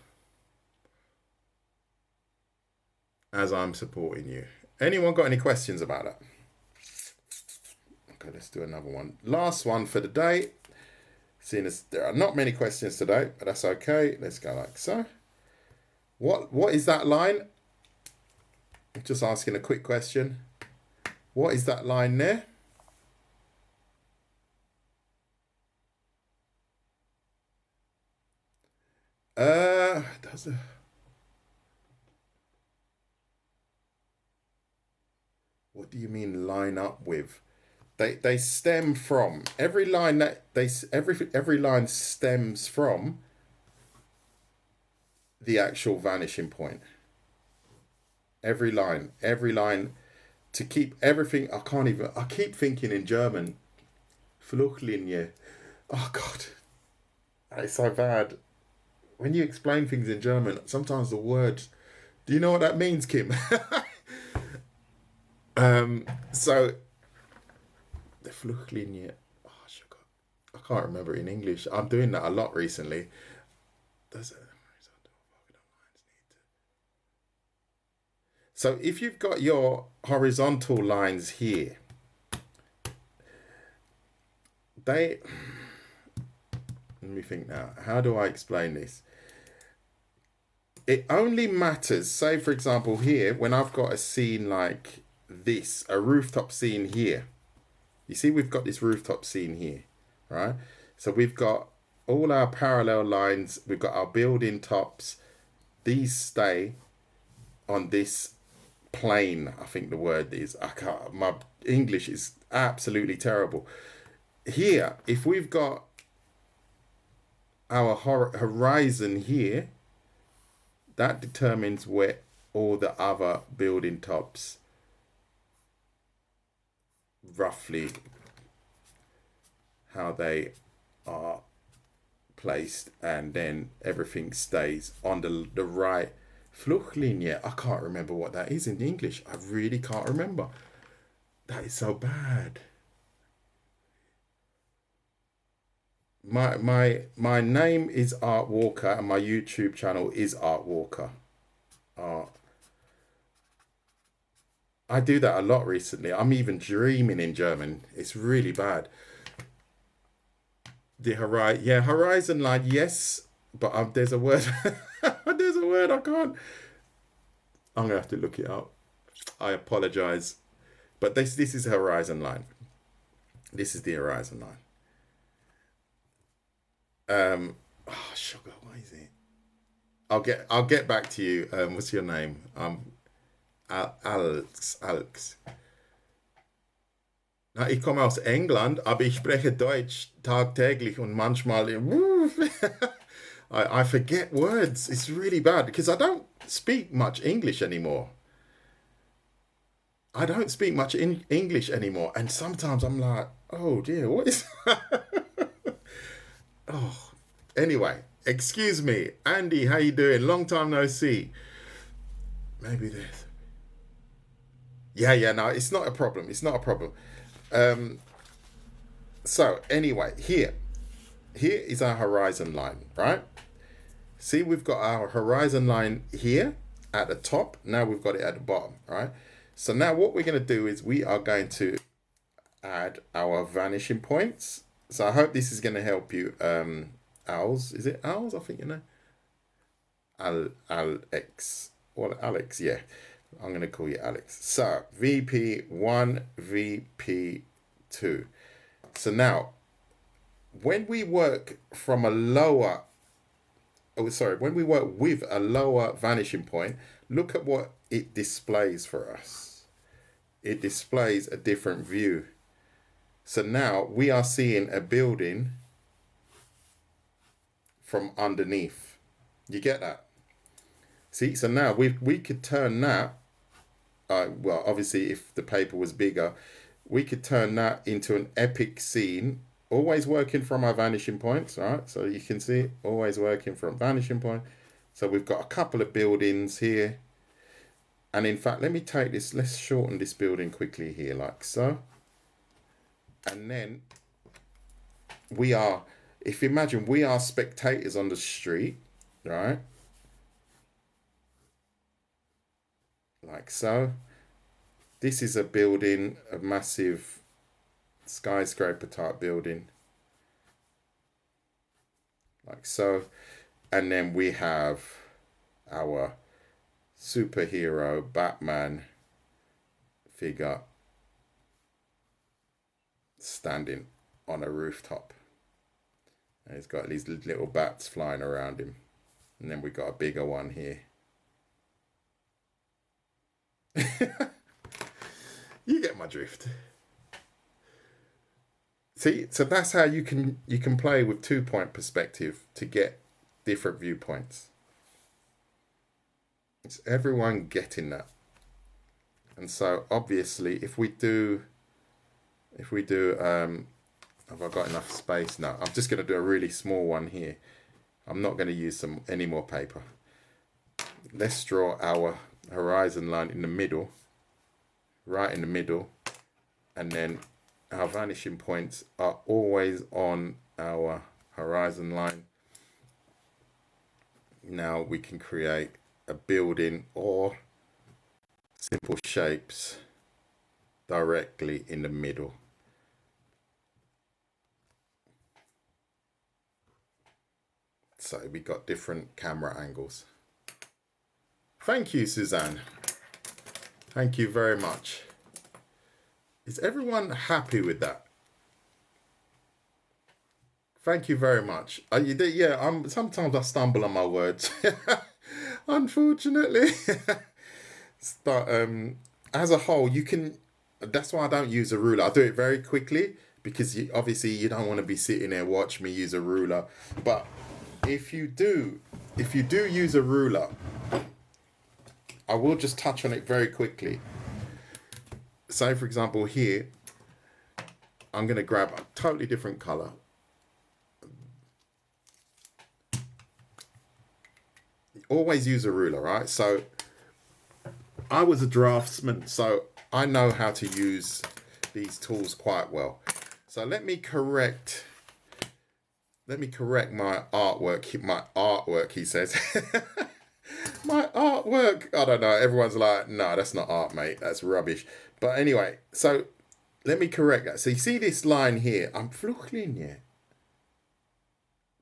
as I'm supporting you. Anyone got any questions about that? Okay, let's do another one. Last one for the day. Seeing as there are not many questions today, but that's okay. Let's go like so. What is that line? I'm just asking a quick question. What is that line there? What do you mean line up with? They stem from every line that every line stems from the actual vanishing point. Every line to keep everything. I keep thinking in German. Fluchtlinie. Oh God, it's so bad. When you explain things in German, sometimes the words. Do you know what that means, Kim? So the Fluchtlinie. Oh, sugar. I can't remember it in English. I'm doing that a lot recently. So if you've got your horizontal lines here, let me think now. How do I explain this? It only matters, say for example here, when I've got a scene like this, a rooftop scene here. You see we've got this rooftop scene here, right? So we've got all our parallel lines, we've got our building tops. These stay on this plane, I think the word is. My English is absolutely terrible. Here, if we've got our horizon here, that determines where all the other building tops roughly how they are placed, and then everything stays on the right Fluchtlinie. I can't remember what that is in English. I really can't remember. That is so bad. My name is Art Walker and my YouTube channel is Art Walker. I do that a lot recently. I'm even dreaming in German. It's really bad. The horizon line, yes, but there's a word. There's a word I can't. I'm gonna have to look it up. I apologize, but this is a horizon line. This is the horizon line. Sugar, what is it? I'll get back to you. What's your name? Alex. Na, ich komme aus England, aber ich spreche Deutsch tagtäglich und manchmal I forget words. It's really bad because I don't speak much English anymore. And sometimes I'm like, oh dear, what is oh, anyway, excuse me. Andy, how you doing? Long time no see. Maybe this. Yeah, no, it's not a problem. So anyway, here is our horizon line, right? See, we've got our horizon line here at the top. Now we've got it at the bottom, right? So now what we're going to do is we are going to add our vanishing points. So I hope this is going to help you. Owls, is it Owls? I think you know. Alex. Well, Alex, yeah. I'm going to call you Alex. So VP1, VP2. So now, when we work from a lower, when we work with a lower vanishing point, look at what it displays for us. It displays a different view. So now we are seeing a building from underneath. You get that? See, so now we could turn that, well, obviously if the paper was bigger, we could turn that into an epic scene, always working from our vanishing points, right? So you can see, always working from vanishing point. So we've got a couple of buildings here. And in fact, let me take this, let's shorten this building quickly here, like so. And then we are, if you imagine, we are spectators on the street, right? Like so. This is a building, a massive skyscraper type building. Like so. And then we have our superhero Batman figure standing on a rooftop. And he's got these little bats flying around him. And then we got a bigger one here. You get my drift. See, so that's how you can play with 2-point perspective to get different viewpoints. Is everyone getting that? And so obviously if we do have I got enough space? No, I'm just going to do a really small one here. I'm not going to use any more paper. Let's draw our horizon line in the middle, right in the middle, and then our vanishing points are always on our horizon line. Now we can create a building or simple shapes directly in the middle. So we got different camera angles. Thank you, Suzanne. Thank you very much. Is everyone happy with that? Thank you very much. Yeah, sometimes I stumble on my words. Unfortunately. But as a whole, that's why I don't use a ruler. I do it very quickly because obviously you don't want to be sitting there watch me use a ruler. But if you do use a ruler, I will just touch on it very quickly. Say for example here, I'm going to grab a totally different color. Always use a ruler, right? So I was a draftsman, so I know how to use these tools quite well. So let me correct my artwork. My artwork, he says. My artwork. I don't know. Everyone's like, no, that's not art, mate. That's rubbish. But anyway, so let me correct that. So you see this line here? I'm fluchling here.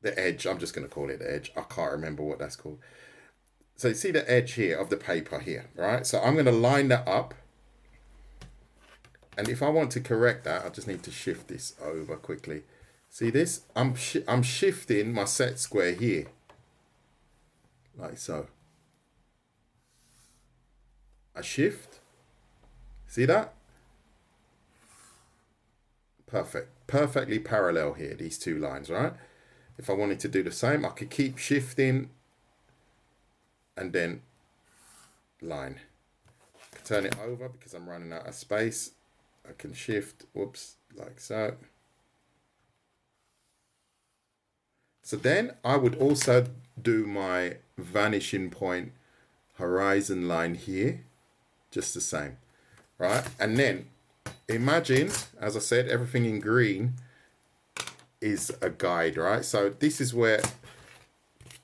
The edge. I'm just going to call it the edge. I can't remember what that's called. So you see the edge here of the paper here, right? So I'm going to line that up. And if I want to correct that, I just need to shift this over quickly. See this? I'm shifting my set square here. Like so. I shift. See that? Perfect. Perfectly parallel here, these two lines, right? If I wanted to do the same, I could keep shifting and then line. I can turn it over because I'm running out of space. I can shift, whoops, like so. So then I would also do my vanishing point horizon line here, just the same, right? And then imagine, as I said, everything in green is a guide, right? So this is where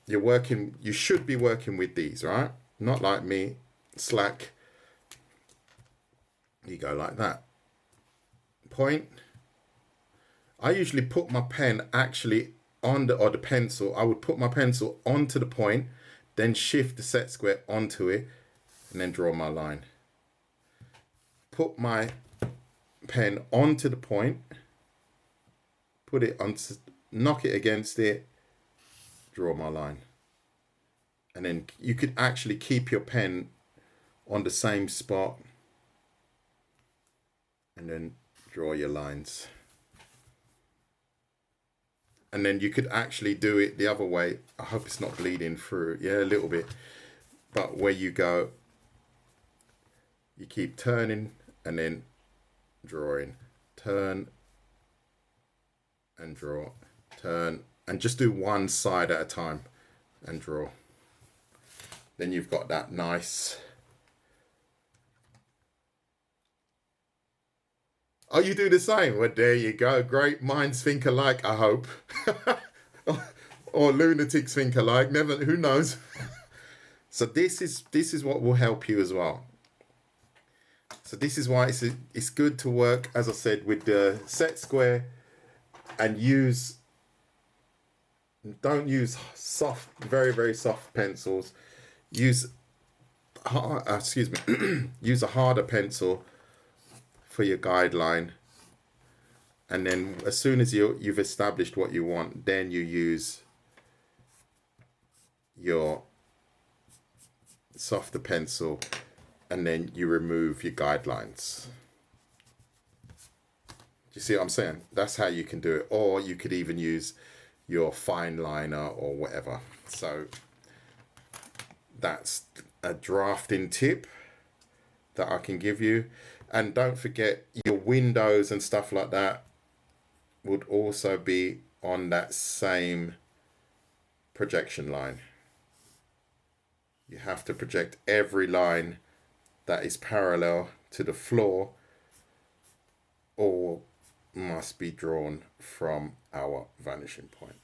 you should be working with these, right? Not like me, slack. You go like that. Point. I usually put my pen actually on the pencil. I would put my pencil onto the point, then shift the set square onto it, and then draw my line. Put my pen onto the point, put it on, knock it against it, draw my line. And then you could actually keep your pen on the same spot and then draw your lines. And then you could actually do it the other way. I hope it's not bleeding through. Yeah, a little bit. But where you go, you keep turning and then drawing. Turn and draw. Turn and just do one side at a time and draw. Then you've got that nice Oh, you do the same? Well, there you go. Great minds think alike, I hope. Or lunatics think alike. Never, who knows? So this is what will help you as well. So this is why it's good to work, as I said, with the set square, and don't use soft, very, very soft pencils. Use use a harder pencil for your guideline. And then as soon as you've established what you want, then you use your softer pencil, and then you remove your guidelines. Do you see what I'm saying? That's how you can do it. Or you could even use your fine liner or whatever. So that's a drafting tip that I can give you. And don't forget, your windows and stuff like that would also be on that same projection line. You have to project every line that is parallel to the floor, or must be drawn from our vanishing point.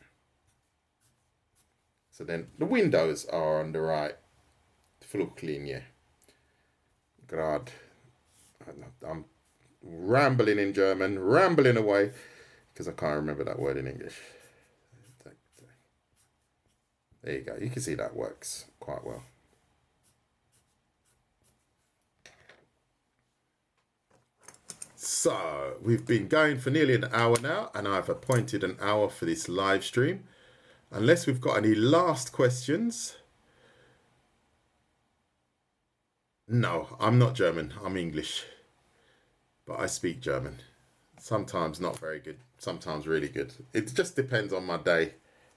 So then the windows are on the right fluchtlinie. Grad. I'm rambling in German, rambling away, because I can't remember that word in English. There you go. You can see that works quite well. So we've been going for nearly an hour now, and I've appointed an hour for this live stream. Unless we've got any last questions. No, I'm not German. I'm English. But I speak German. Sometimes not very good. Sometimes really good. It just depends on my day.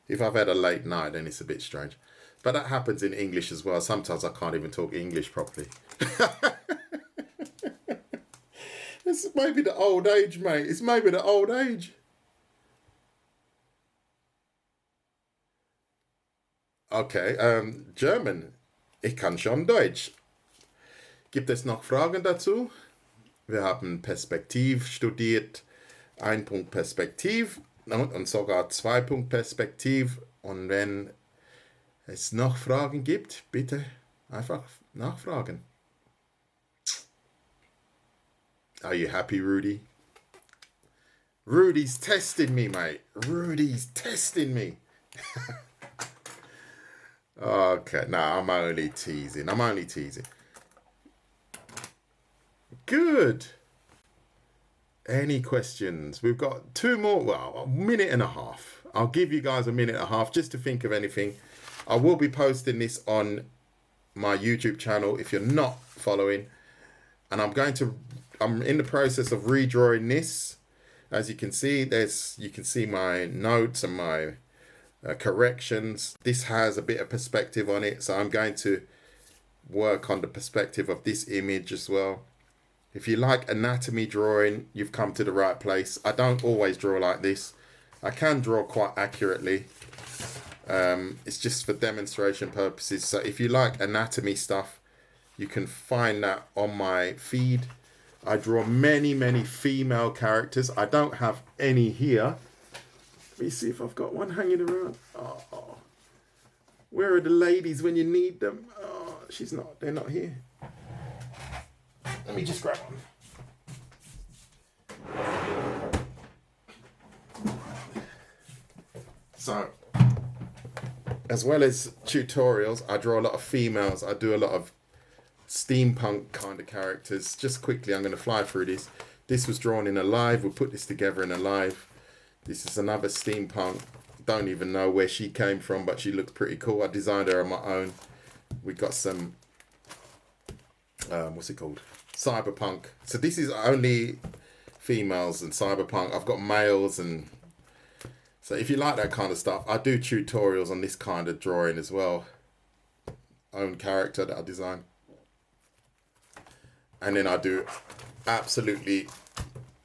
If I've had a late night, then it's a bit strange. But that happens in English as well. Sometimes I can't even talk English properly. It's maybe the old age, mate. It's maybe the old age. Okay, German. Ich kann schon Deutsch. Gibt es noch Fragen dazu? Wir haben Perspektiv studiert, 1 Punkt Perspektiv und sogar 2 Punkt Perspektiv. Und wenn es noch Fragen gibt, bitte einfach nachfragen. Are you happy, Rudy? Rudy's testing me, mate. Rudy's testing me. Okay, no, I'm only teasing. Good. Any questions? We've got 2 more, well, a minute and a half. I'll give you guys a minute and a half just to think of anything. I will be posting this on my YouTube channel if you're not following. And I'm in the process of redrawing this. As you can see, you can see my notes and my corrections. This has a bit of perspective on it, so I'm going to work on the perspective of this image as well. If you like anatomy drawing, you've come to the right place. I don't always draw like this. I can draw quite accurately. It's just for demonstration purposes. So if you like anatomy stuff, you can find that on my feed. I draw many, many female characters. I don't have any here. Let me see if I've got one hanging around. Oh, where are the ladies when you need them? Oh, they're not here. Let me just grab one. So, as well as tutorials, I draw a lot of females. I do a lot of steampunk kind of characters. Just quickly, I'm going to fly through this. This was drawn in a live. We'll put this together in a live. This is another steampunk. Don't even know where she came from, but she looks pretty cool. I designed her on my own. We got some, what's it called? Cyberpunk. So this is only females and cyberpunk. I've got males, and so if you like that kind of stuff, I do tutorials on this kind of drawing as well. Own character that I design. And then I do absolutely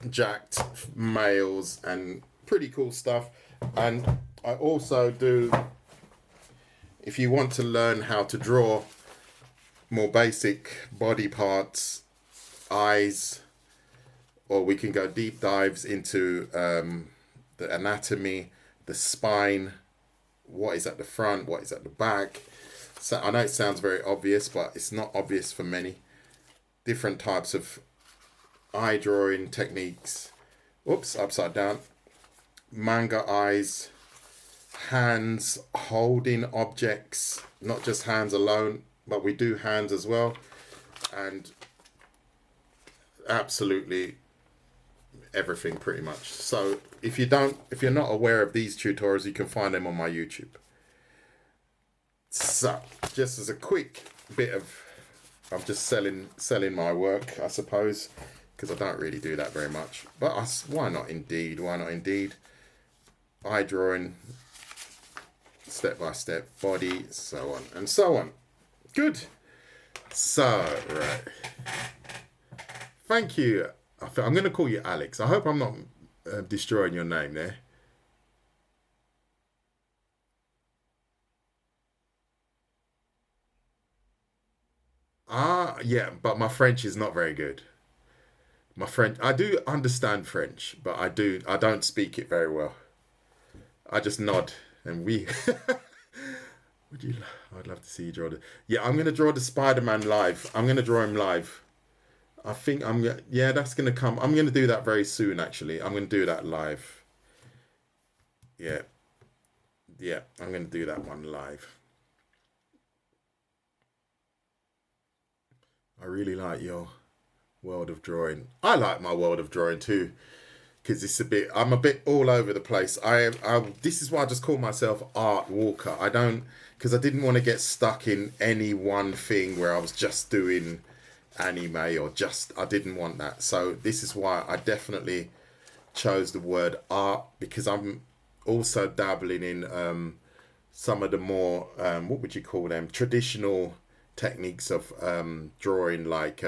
jacked males and pretty cool stuff. And I also do, if you want to learn how to draw more basic body parts, eyes, or we can go deep dives into the anatomy, the spine, what is at the front, what is at the back. So I know it sounds very obvious, but it's not obvious for many. Different types of eye drawing techniques. Oops, upside down. Manga eyes, hands holding objects, not just hands alone, but we do hands as well. And absolutely everything pretty much. So if you're not aware of these tutorials, you can find them on my YouTube. So just as a quick bit of, I'm just selling my work, I suppose, because I don't really do that very much. But why not Indeed? Why not Indeed? Eye drawing, step by step, body, so on and so on. Good. So, right. Thank you. I'm going to call you Alex. I hope I'm not destroying your name there. Yeah, but my French is not very good. My French, I do understand French, but I don't speak it very well. I just nod and we. I'd love to see you draw the. Yeah, I'm gonna draw the Spider-Man live. I'm gonna draw him live. I think I'm gonna. Yeah, that's gonna come. I'm gonna do that very soon. Actually, I'm gonna do that live. Yeah, yeah, I'm gonna do that one live. I really like your world of drawing. I like my world of drawing too, because I'm a bit all over the place. This is why I just call myself Art Walker. I don't, because I didn't want to get stuck in any one thing where I was just doing anime I didn't want that. So this is why I definitely chose the word art, because I'm also dabbling in some of the more, what would you call them, traditional techniques of drawing, like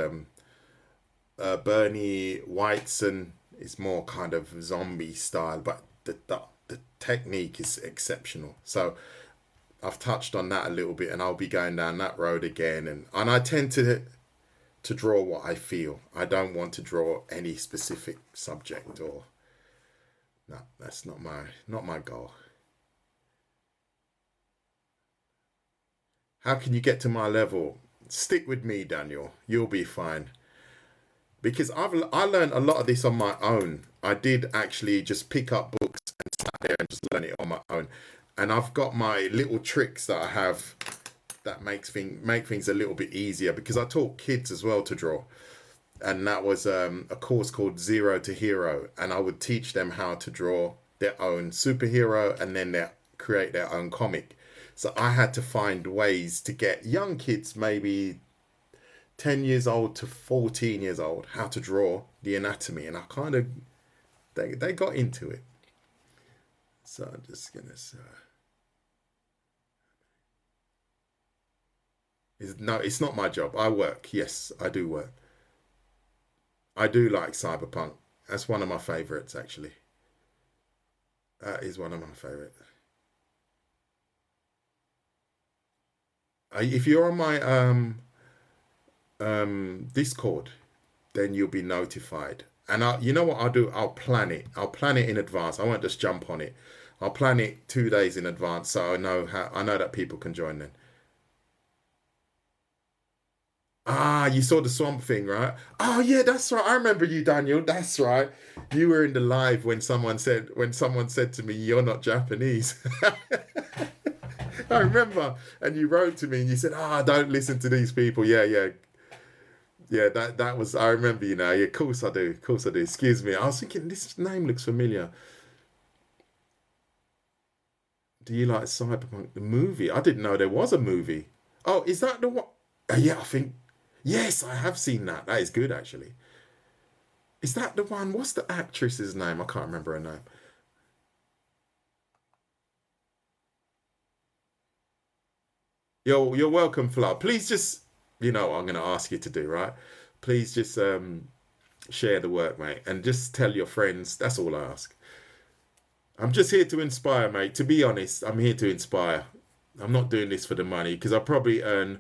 Bernie Whiteson is more kind of zombie style, but the technique is exceptional. So I've touched on that a little bit, and I'll be going down that road again. And I tend to draw what I feel. I don't want to draw any specific subject, or no, that's not my goal. How can you get to my level? Stick with me, Daniel. You'll be fine. Because I learned a lot of this on my own. I did actually just pick up books and sat there and just learn it on my own. And I've got my little tricks that I have that make things a little bit easier, because I taught kids as well to draw. And that was a course called Zero to Hero. And I would teach them how to draw their own superhero and then create their own comic. So I had to find ways to get young kids, maybe 10 years old to 14 years old, how to draw the anatomy. And I kind of, they got into it. So I'm just going to say. No, it's not my job. I work. Yes, I do work. I do like Cyberpunk. That's one of my favorites, actually. That is one of my favorites. If you're on my Discord, then you'll be notified. And you know what I'll do? I'll plan it. I'll plan it in advance. I won't just jump on it. I'll plan it 2 days in advance, so I know that people can join then. Ah, you saw the swamp thing, right? Oh yeah, that's right. I remember you, Daniel. That's right. You were in the live when someone said to me, "You're not Japanese." I remember, and you wrote to me and you said, don't listen to these people. Yeah, yeah, yeah. That was. I remember you now. Yeah, of course I do. Of course I do. Excuse me. I was thinking this name looks familiar. Do you like Cyberpunk the movie? I didn't know there was a movie. Oh, is that the one? Yeah, I think. Yes, I have seen that. That is good, actually. Is that the one? What's the actress's name? I can't remember her name. You're welcome, Fla. Please just, what I'm going to ask you to do, right? Please just share the work, mate, and just tell your friends. That's all I ask. I'm just here to inspire, mate. To be honest, I'm here to inspire. I'm not doing this for the money, because I probably earn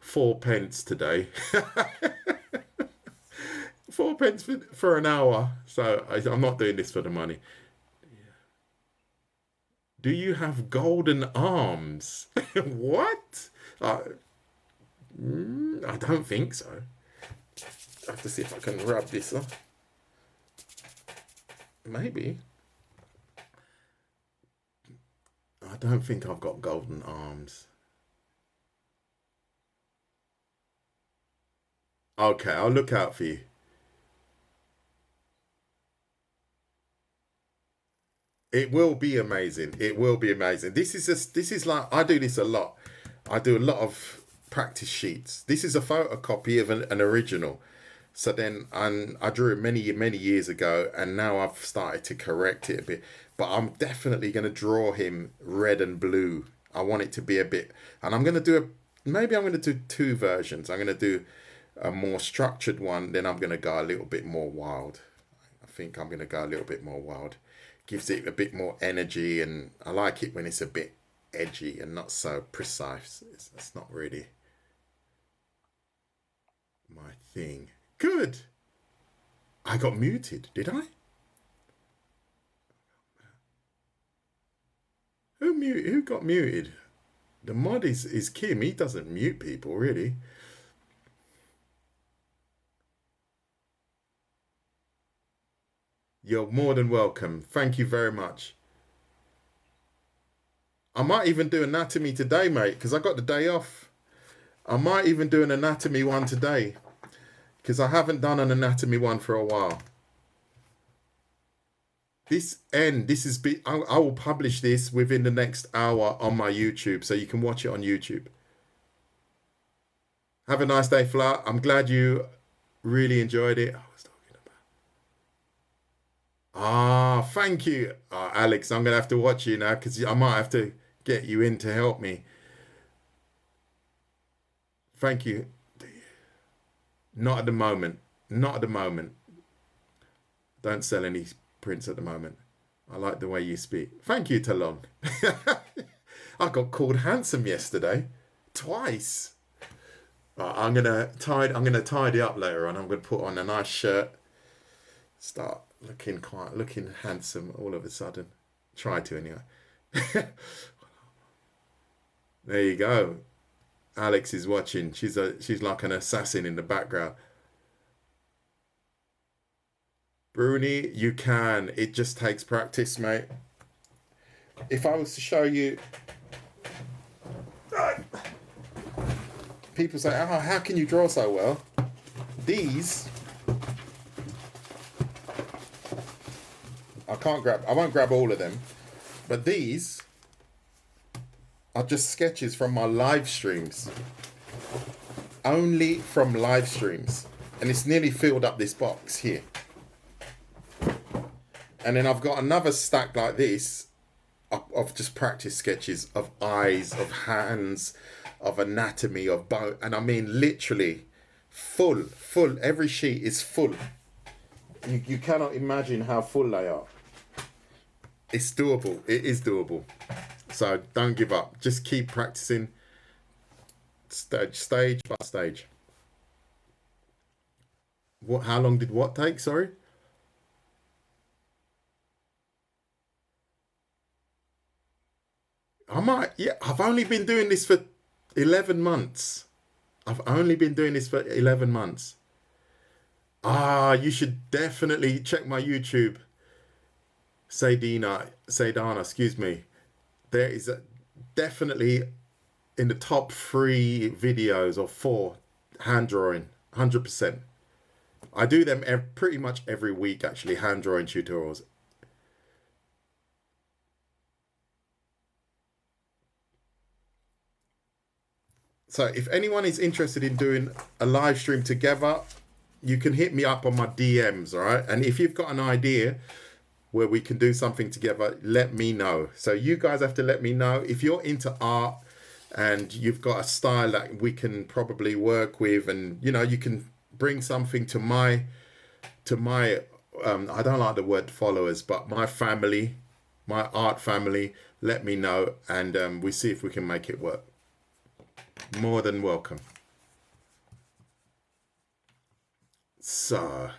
4 pence today. 4 pence for an hour. So I'm not doing this for the money. Do you have golden arms? What? I don't think so. I have to see if I can rub this up. Maybe. I don't think I've got golden arms. Okay, I'll look out for you. It will be amazing. It will be amazing. This is like, I do this a lot. I do a lot of practice sheets. This is a photocopy of an original. So then I drew it many years ago, and now I've started to correct it a bit. But I'm definitely going to draw him red and blue. I want it to be a bit, and I'm going to do maybe I'm going to do two versions. I'm going to do a more structured one, then I'm going to go a little bit more wild. I think I'm going to go a little bit more wild. Gives it a bit more energy, and I like it when it's a bit edgy and not so precise. It's not really my thing. Good. I got muted, did I? Who got muted? The mod is Kim. He doesn't mute people, really. You're more than welcome. Thank you very much. I might even do anatomy today, mate, because I got the day off. I might even do an anatomy one today, because I haven't done an anatomy one for a while. I will publish this within the next hour on my YouTube, so you can watch it on YouTube. Have a nice day, Fla. I'm glad you really enjoyed it. Thank you. Alex, I'm going to have to watch you now, because I might have to get you in to help me. Thank you. Not at the moment. Not at the moment. Don't sell any prints at the moment. I like the way you speak. Thank you, Talon. I got called handsome yesterday. Twice. I'm gonna tidy up later on. I'm gonna put on a nice shirt. Start looking handsome all of a sudden. Try to anyway. There you go. Alex is watching. She's like an assassin in the background. Bruni, you can. It just takes practice, mate. If I was to show you, people say, "Oh, how can you draw so well?" These, I won't grab all of them, but these are just sketches from my live streams. Only from live streams. And it's nearly filled up this box here. And then I've got another stack like this of just practice sketches of eyes, of hands, of anatomy, of bone. And I mean literally full. Every sheet is full. You cannot imagine how full they are. It's doable. It is doable. So don't give up. Just keep practicing stage by stage. How long did what take? Sorry? I've only been doing this for 11 months. I've only been doing this for 11 months. You should definitely check my YouTube. Saydana, excuse me. There is definitely in the top 3 videos or 4 hand drawing, 100%. I do them pretty much every week, actually, hand drawing tutorials. So if anyone is interested in doing a live stream together, you can hit me up on my DMs, all right? And if you've got an idea where we can do something together, let me know. So you guys have to let me know. If you're into art and you've got a style that we can probably work with, and you know, you can bring something to my I don't like the word followers, but my family, my art family, let me know, and we see if we can make it work. More than welcome. So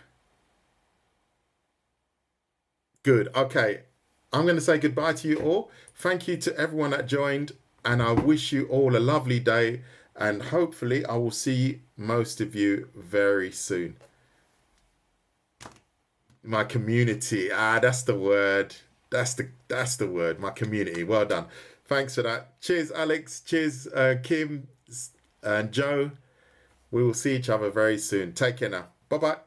Good. Okay. I'm going to say goodbye to you all. Thank you to everyone that joined, and I wish you all a lovely day, and hopefully I will see most of you very soon. My community. That's the word. That's the word. My community. Well done. Thanks for that. Cheers, Alex. Cheers, Kim and Joe. We will see each other very soon. Take care now. Bye-bye.